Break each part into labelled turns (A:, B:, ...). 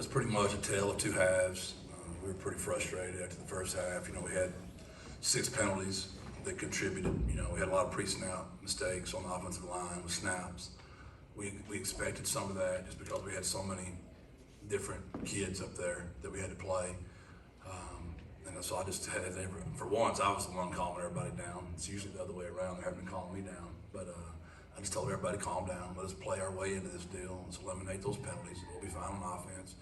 A: was pretty much a tale of two halves. We were pretty frustrated after the first half. We had 6 penalties that contributed. We had a lot of pre-snap mistakes on the offensive line with snaps. We expected some of that just because we had so many different kids up there that we had to play. And so I just had, for once, I was the one calming everybody down. It's usually the other way around. They're having to calm me down. But I just told everybody, calm down. Let us play our way into this deal. Let's eliminate those penalties. We'll be fine on offense.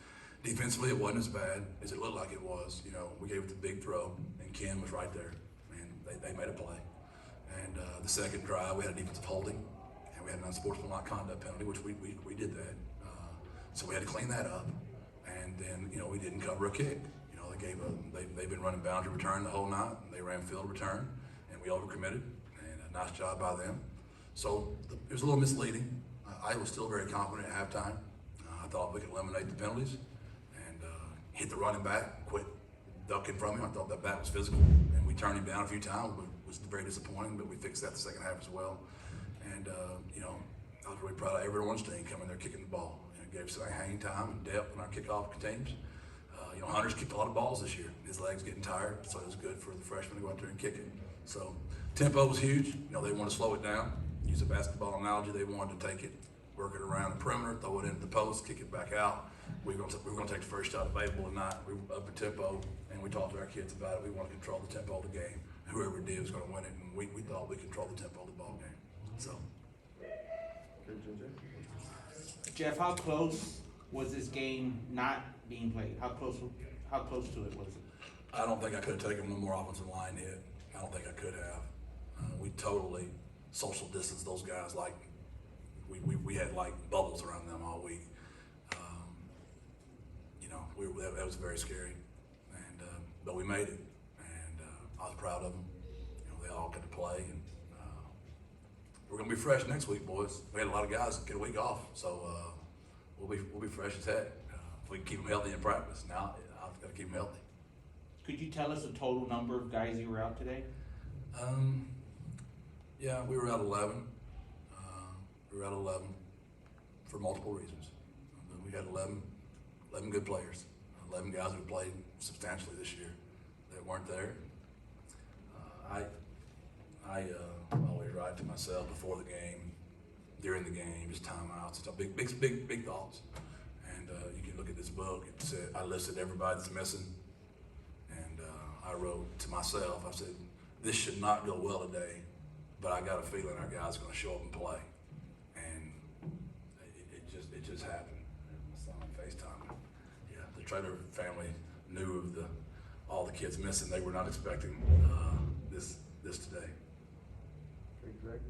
A: Defensively, it wasn't as bad as it looked like it was. We gave it the big throw, and Ken was right there, and they made a play. And the second drive, we had a defensive holding, and we had an unsportsmanlike conduct penalty, which we did that. So we had to clean that up. And then, we didn't cover a kick. They've been running boundary return the whole night. And they ran field return, and we overcommitted, and a nice job by them. So it was a little misleading. I was still very confident at halftime. I thought we could eliminate the penalties and hit the running back, quit ducking from him. I thought that back was physical, and we turned him down a few times, which was very disappointing, but we fixed that the second half as well. And, I was really proud of everyone's team coming there kicking the ball. It gave us hanging time and depth in our kickoff teams. Hunter's kicked a lot of balls this year. His leg's getting tired, so it was good for the freshmen to go out there and kick it. So tempo was huge. They want to slow it down. Use a basketball analogy. They wanted to take it, work it around the perimeter, throw it into the post, kick it back out. We were going to take the first shot available tonight. We were up a tempo, and we talked to our kids about it. We want to control the tempo of the game. Whoever did was going to win it, and we thought we controlled the tempo of the ball game. So.
B: Jeff, how close was this game not being played? How close to it was it?
A: I don't think I could have taken one more offensive line hit. I don't think I could have. We totally social distanced those guys. Like we had like bubbles around them all week. That was very scary. And but we made it, and I was proud of them. They all got to play, and we're gonna be fresh next week, boys. We had a lot of guys get a week off, so we'll be fresh as heck. If we can keep them healthy in practice. Now I've got to keep them healthy.
B: Could you tell us the total number of guys you were out today?
A: Yeah, we were out 11. We were out 11 for multiple reasons. We had 11 good players, 11 guys who played substantially this year that weren't there. I always write to myself before the game, during the game, just timeouts. It's big thoughts. And you can look at this book. It said I listed everybody that's missing, and I wrote to myself. I said, this should not go well today, but I got a feeling our guys are going to show up and play. And it just happened. My son on FaceTime. Yeah, the Traylor family knew of all the kids missing. They were not expecting this today.
C: Greg?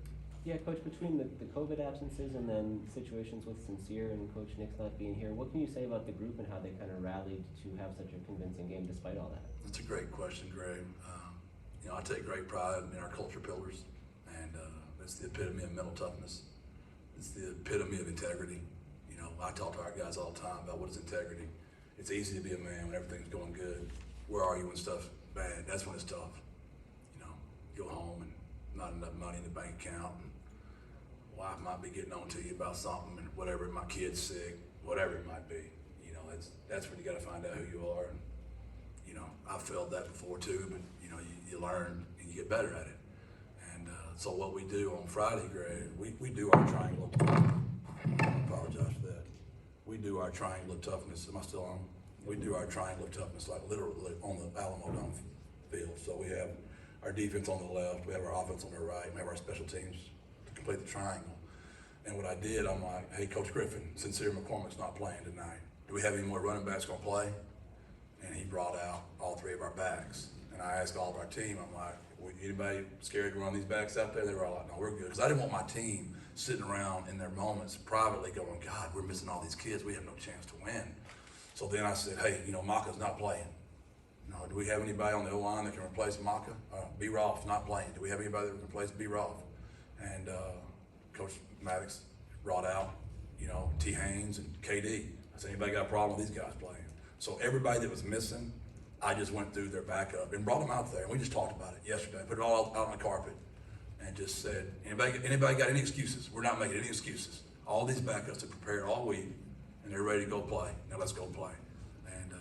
D: Yeah, Coach, between the COVID absences and then situations with Sincere and Coach Nick's not being here, what can you say about the group and how they kind of rallied to have such a convincing game despite all that?
A: That's a great question, Greg. I take great pride in our culture pillars, and it's the epitome of mental toughness. It's the epitome of integrity. I talk to our guys all the time about what is integrity. It's easy to be a man when everything's going good. Where are you when stuff's bad? That's when it's tough. Go home and not enough money in the bank account. And wife might be getting on to you about something, and whatever, my kid's sick, whatever it might be. That's when you got to find out who you are. And I've felt that before too, but you learn and you get better at it. And so what we do on Friday, Greg, we do our triangle. I apologize for that. We do our triangle of toughness. Am I still on? We do our triangle of toughness, like literally on the Alamo Dome field. So we have our defense on the left, we have our offense on the right, we have our special teams to complete the triangle. And what I did, I'm like, hey, Coach Griffin, Sincere McCormick's not playing tonight. Do we have any more running backs gonna play? And he brought out all 3 of our backs. And I asked all of our team, I'm like, anybody scared to run these backs out there? They were all like, no, we're good. Because I didn't want my team sitting around in their moments privately going, God, we're missing all these kids. We have no chance to win. So then I said, hey, Maka's not playing. Do we have anybody on the O-line that can replace Maka? B. Rolf's not playing. Do we have anybody that can replace B. Rolf? And Coach Maddox brought out, T. Haynes and KD. I said, anybody got a problem with these guys playing? So everybody that was missing, I just went through their backup and brought them out there. And we just talked about it yesterday, put it all out on the carpet and just said, anybody got any excuses? We're not making any excuses. All these backups are prepared all week. and they're ready to go play. Now let's go play. And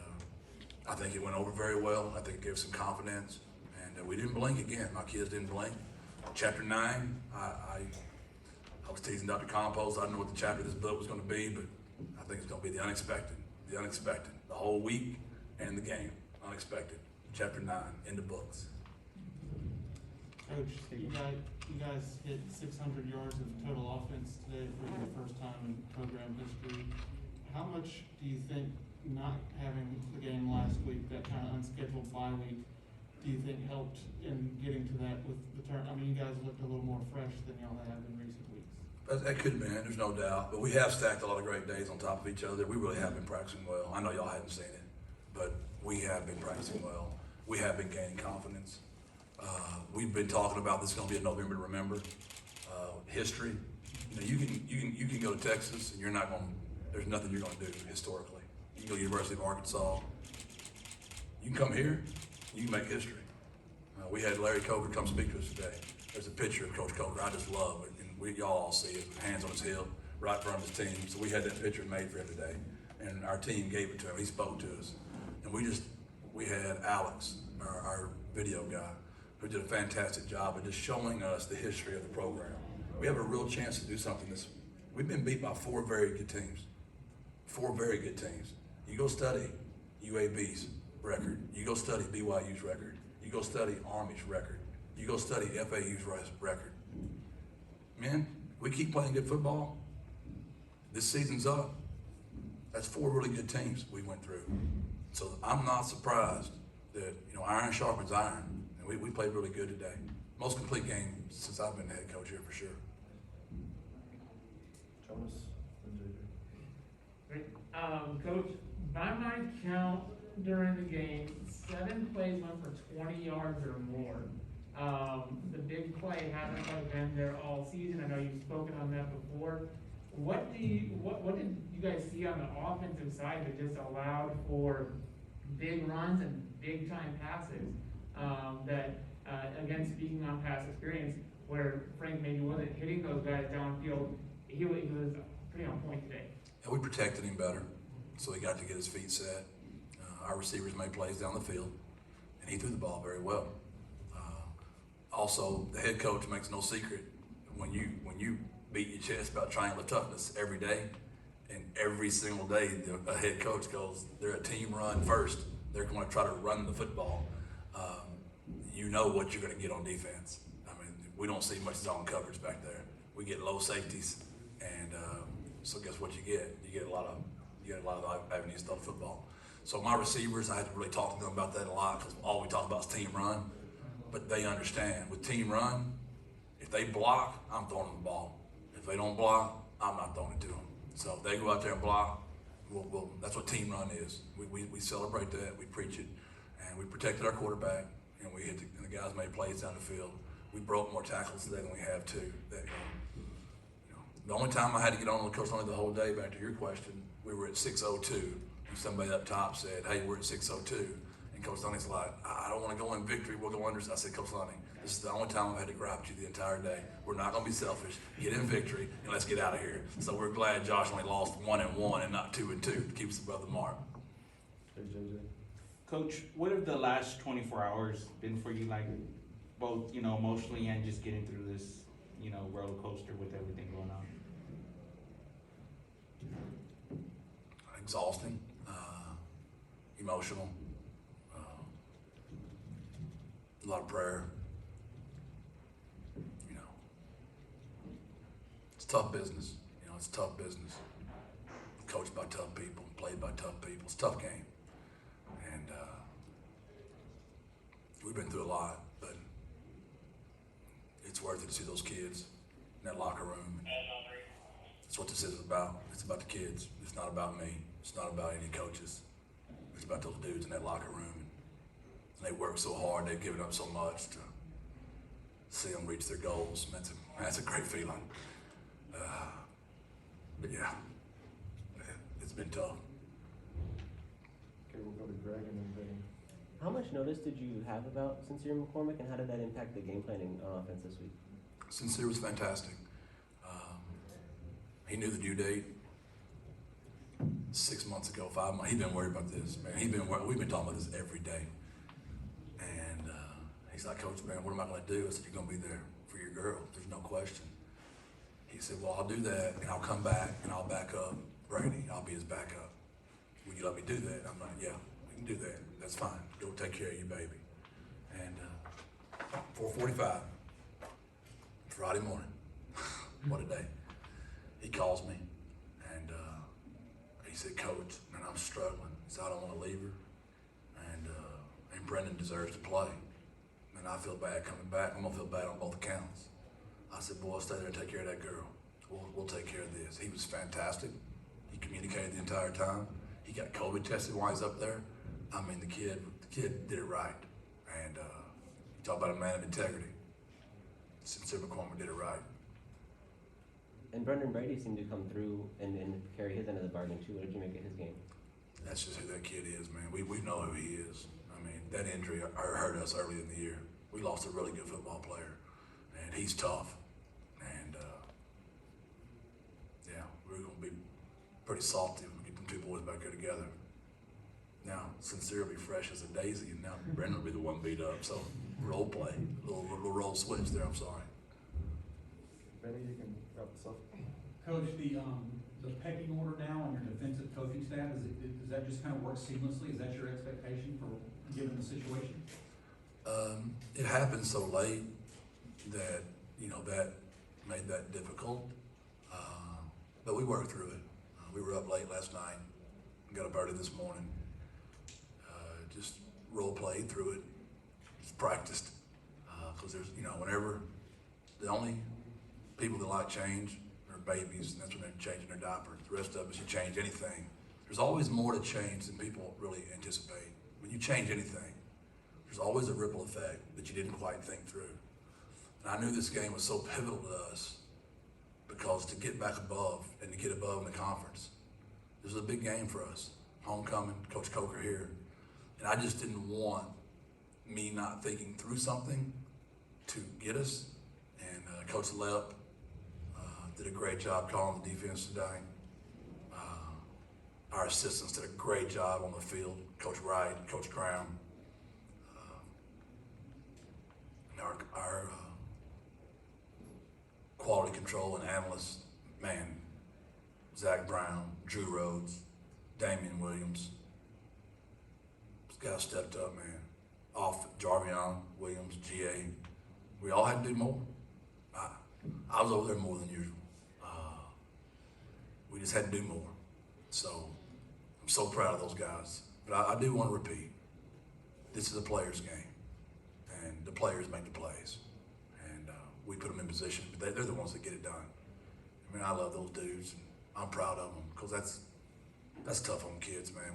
A: I think it went over very well. I think it gave some confidence, and we didn't blink again. My kids didn't blink. Chapter 9, I was teasing Dr. Compost. I didn't know what the chapter of this book was going to be, but I think it's going to be the unexpected, the whole week and the game, unexpected. Chapter 9 in the books.
E: Coach, you guys hit 600 yards of total offense today for the first time in program history. How much do you think not having the game last week, that kind of unscheduled bye week, do you think helped in getting to that with the turn? I mean, you guys looked a little more fresh than y'all have in recent weeks.
A: That could have been, there's no doubt. But we have stacked a lot of great days on top of each other. We really have been practicing well. I know y'all haven't seen it, but we have been practicing well. We have been gaining confidence. We've been talking about this is going to be a November to remember. History. You know, you can go to Texas and there's nothing you're going to do historically. You can go to University of Arkansas. You can come here, you can make history. We had Larry Coker come speak to us today. There's a picture of Coach Coker I just love it, and y'all all see it, hands on his hip, right in front of his team. So we had that picture made for him today, and our team gave it to him. He spoke to us, and we had Alex, our video guy, who did a fantastic job of just showing us the history of the program. We have a real chance to do something we've been beat by 4 very good teams. 4 very good teams. You go study UAB's record. You go study BYU's record. You go study Army's record. You go study FAU's record. Man, we keep playing good football. This season's up. That's 4 really good teams we went through. So I'm not surprised that, iron sharpens iron. And we played really good today. Most complete game since I've been the head coach here for sure.
C: Thomas and JJ.
F: Coach, by my count during the game, 7 plays went for 20 yards or more. The big play hasn't quite been there all season. I know you've spoken on that before. What did you guys see on the offensive side that just allowed for big runs and big time passes? Again, speaking on past experience, where Frank maybe wasn't hitting those guys downfield, he was pretty on point today.
A: And we protected him better, so he got to get his feet set. Our receivers made plays down the field, and he threw the ball very well. Also, the head coach makes no secret when you beat your chest about triangular toughness every day, and every single day a head coach goes, they're a team run first. They're going to try to run the football. You know what you're going to get on defense. I mean, we don't see much zone coverage back there. We get low safeties, and so guess what you get? You get a lot of avenues to throw the football. So my receivers, I had to really talk to them about that a lot because all we talk about is team run. But they understand with team run, if they block, I'm throwing them the ball. If they don't block, I'm not throwing it to them. So if they go out there and block, that's what team run is. We celebrate that, we preach it, and we protected our quarterback, and we hit and the guys made plays down the field. We broke more tackles today than we have too. The only time I had to get on with Coach Tony the whole day, back to your question, we were at 6:02, and somebody up top said, hey, we're at 6:02. And Coach Tony's like, I don't want to go in victory, we'll go under. I said, Coach Tony, this is the only time I've had to grab at you the entire day. We're not going to be selfish. Get in victory, and let's get out of here. So we're glad Josh only lost 1-1 and not 2-2 to keep us above the mark.
C: Hey, JJ.
B: Coach, what have the last 24 hours been for you, like both, emotionally and just getting through this, roller coaster with everything going on?
A: Exhausting, emotional, a lot of prayer. It's tough business. It's tough business. Coached by tough people, played by tough people. It's a tough game. And we've been through a lot, but it's worth it to see those kids in that locker room. That's what this is about. It's about the kids. It's not about me. It's not about any coaches. It's about those dudes in that locker room. And they work so hard. They've given up so much to see them reach their goals. That's a great feeling. But yeah, it's been tough.
C: Okay, we'll go to Greg and then Vinny.
D: How much notice did you have about Sincere McCormick, and how did that impact the game planning on offense this week?
A: Sincere was fantastic. He knew the due date. 6 months ago, 5 months, he'd been worried about this, man. We've been talking about this every day. And he's like, Coach, man, what am I gonna do? I said, you're gonna be there for your girl, there's no question. He said, well, I'll do that, and I'll come back, and I'll back up Brady. I'll be his backup. Will you let me do that? I'm like, yeah, we can do that. That's fine. Go take care of your baby. And 4:45, Friday morning, what a day. He calls me, and he said, Coach, man, I'm struggling. He said, I don't want to leave her, and Brendan deserves to play. And I feel bad coming back. I'm gonna feel bad on both accounts. I said, boy, stay there and take care of that girl. We'll take care of this. He was fantastic. He communicated the entire time. He got COVID tested while he's up there. I mean, the kid did it right. And you talk about a man of integrity. Sincere McCormick did it right.
D: And Brendan Brady seemed to come through and carry his end of the bargain too. What did you make of his game?
A: That's just who that kid is, man. We know who he is. I mean, that injury hurt us early in the year. We lost a really good football player, and he's tough. And yeah, we're gonna be pretty salty when we get them two boys back here together. Now, Sincere will be fresh as a daisy, and now Brendan will be the one beat up. So role play, little role switch there. I'm sorry.
C: Benny, you can wrap this up.
G: Coach, the pecking order now on your defensive coaching staff, does that just kind of work seamlessly? Is that your expectation for given the situation?
A: It happened so late that, that made that difficult. But we worked through it. We were up late last night, got up early this morning. Just role played through it, just practiced. Because there's, whenever the only people that like change are babies, and that's when they're changing their diapers. The rest of us, you change anything. There's always more to change than people really anticipate. When you change anything, there's always a ripple effect that you didn't quite think through. And I knew this game was so pivotal to us because to get back above and to get above in the conference, this was a big game for us. Homecoming, Coach Coker here. And I just didn't want me not thinking through something to get us. And Coach Lepp did a great job calling the defense today. Our assistants did a great job on the field. Coach Wright, Coach Graham. And our quality control and analysts, man, Zach Brown, Drew Rhodes, Damian Williams. This guy stepped up, man. Off Jarvion, Williams, GA. We all had to do more. I was over there more than usual. We just had to do more. So I'm so proud of those guys. But I do want to repeat, this is a player's game. And the players make the plays. And we put them in position, but they're the ones that get it done. I mean, I love those dudes. And I'm proud of them because that's tough on kids, man.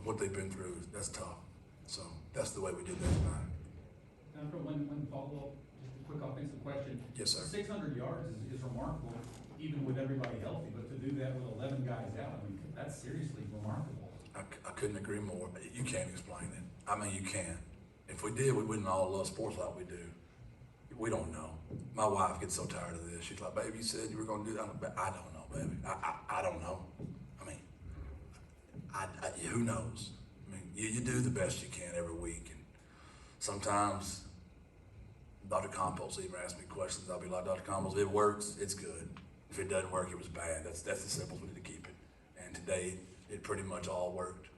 A: What they've been through, that's tough. So that's the way we did that tonight.
G: And for one follow-up, just a quick offensive question.
A: Yes, sir.
G: 600 yards is remarkable, even with everybody healthy, but to do that with 11 guys out, I mean, that's seriously remarkable.
A: I couldn't agree more. You can't explain it. I mean, you can't. If we did, we wouldn't all love sports like we do. We don't know. My wife gets so tired of this. She's like, baby, you said you were going to do that. I don't know, baby. I don't know. I mean, who knows? I mean, you do the best you can every week. And sometimes Dr. Campos even asks me questions. I'll be like, Dr. Campos, if it works, it's good. If it doesn't work, it was bad. That's the simplest way to keep it. And today, it pretty much all worked.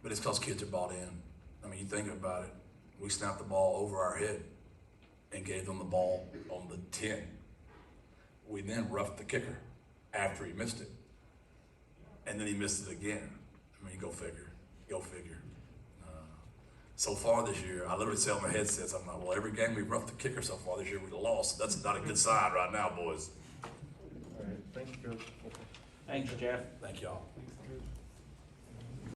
A: But it's because kids are bought in. I mean, you think about it. We snapped the ball over our head and gave them the ball on the 10. We then roughed the kicker after he missed it. And then he missed it again. I mean, go figure. So far this year, I literally sell my headsets. I'm like, well, every game we've roughed the kicker so far this year, we've lost. That's not a good sign right now, boys.
C: All right, thank you, Coach.
B: Thanks, Jeff.
A: Thank y'all.